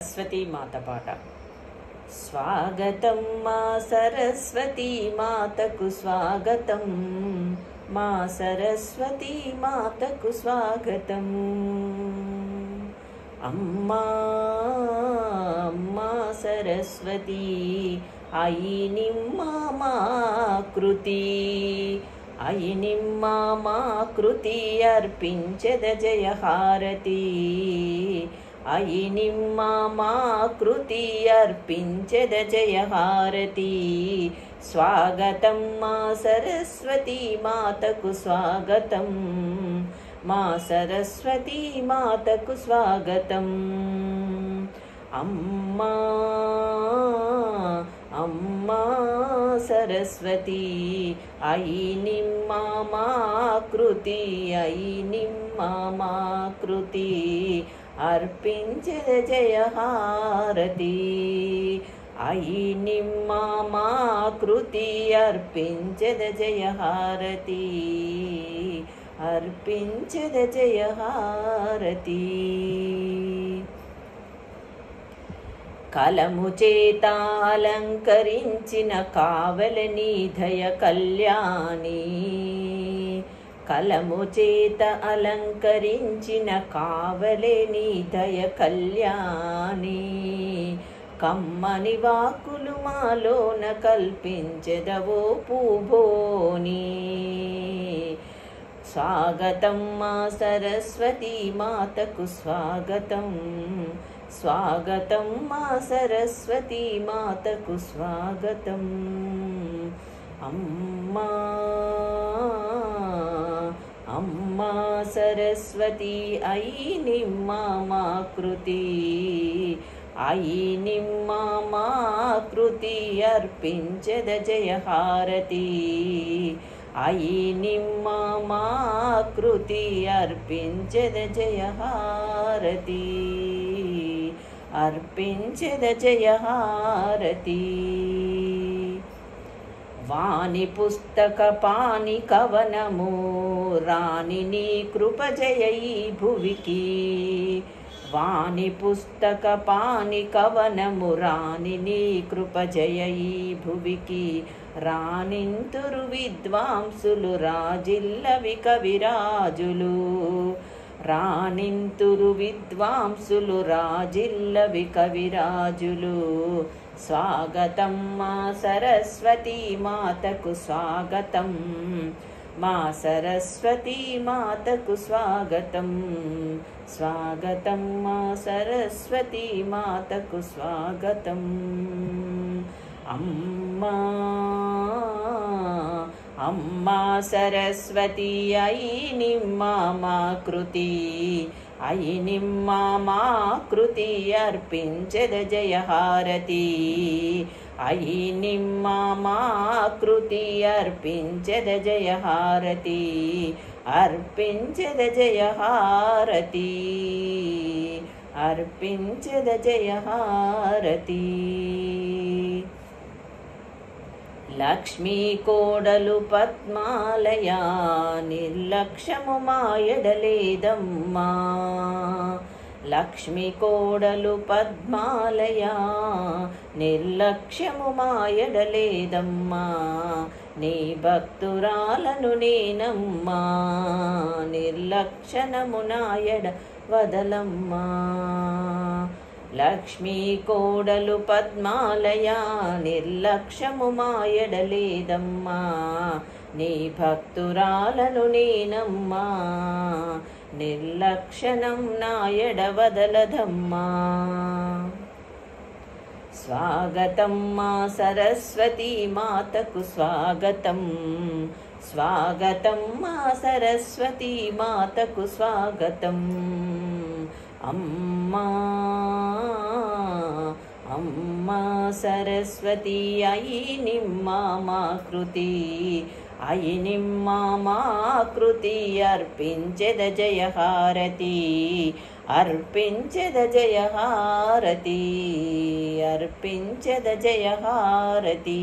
सरस्वती माता पाట स्वागतं मा सरस्वती मातकु स्वागतं मा सरस्वती मातकु स्वागतम् अम्मा अम्मा सरस्वती अयि निम्मा मा कृति अयि निम्मा मा कृति अर्पिंचद जय हारती अयि निम्मा मा कृति अर्पिंचद जय हारती स्वागतं मा सरस्वती मातकु स्वागतं मा सरस्वती मातकु स्वागतम् अम्मा अम्मा सरस्वती अयि निम्मा मा कृति अयि निम्मा मा कृति अर्पिंचद जय हारती अयि निम्मा मा कृति अर्पिंचद जय हारती अर्पिंचद जय हारती कलमु चेत अलंकरिंचिन कावलनी दय कल्याणी कलमु चेत अलंकरिंचिन कावलनी दय कल्याणी कम्मनि वाकुलु मालोन कल्पिंचदवो पूभोनी स्वागतं मा सरस्वती मातकु स्वागतं स्वागतं मा सरस्वती मातकु स्वागतम् अम्मा अम्मा सरस्वती अयि निम्मा मा कृति अयि निम्मा मा कृति अर्पिंचद जय हारती अयि निम्मा मा कृति अर्पिंचद जय हारती अर्पिंचद जय हारती वाणी पुस्तक पानी कवनमु रानी नी कृप जयी भुविकी वाणी पुस्तक पानी कवनमु रानी नी कृप जयी भुविकी रानिंतुरु विद्वांसुलु राजिल्लवि कविराजुलु रानिंतुरु विद्वांसुलु राजिल्लवि कविराजुलु स्वागतं मा सरस्वती मातकु स्वागतं मा सरस्वती मातकु स्वागतं स्वागतं मा सरस्वती मातकु स्वागतम् अम्मा अम्मा सरस्वती अयि निम्मा मा कृति अयि निम्मा मा कृति अर्पिंचद जय हारती अयि निम्मा मा कृति अर्पिंचद जय हारती अर्पिंचद जय हारती अर्पिंचद जय हारती लक्ष्मी कोडलु पद्मालया निर्लक्ष्यमु मायडलेदम्मा लक्ष्मी कोडलु पद्मालया निर्लक्ष्यमु मायडलेदम्मा नी भक्तुराలను నేనమ్మా నిర్లక్షణము నాయడ వదలమ్మా लक्ष्मी कोडलु पद्मालया निर्लक्ष्यमु मायडलेदम्मा नी भक्तुराలను నేనమ్మా निर्लक्षणं नायड वदलदम्मा स्वागतं मा सरस्वती मातकु स्वागतं स्वागतं मा सरस्वती मातकु स्वागतम् अम्मा अम्मा सरस्वती अयि निम्मा मा कृति अयि निम्मा मा कृति अर्पिंचद जय हारती अर्पिंचद जय हारती अर्पिंचद जय हारती।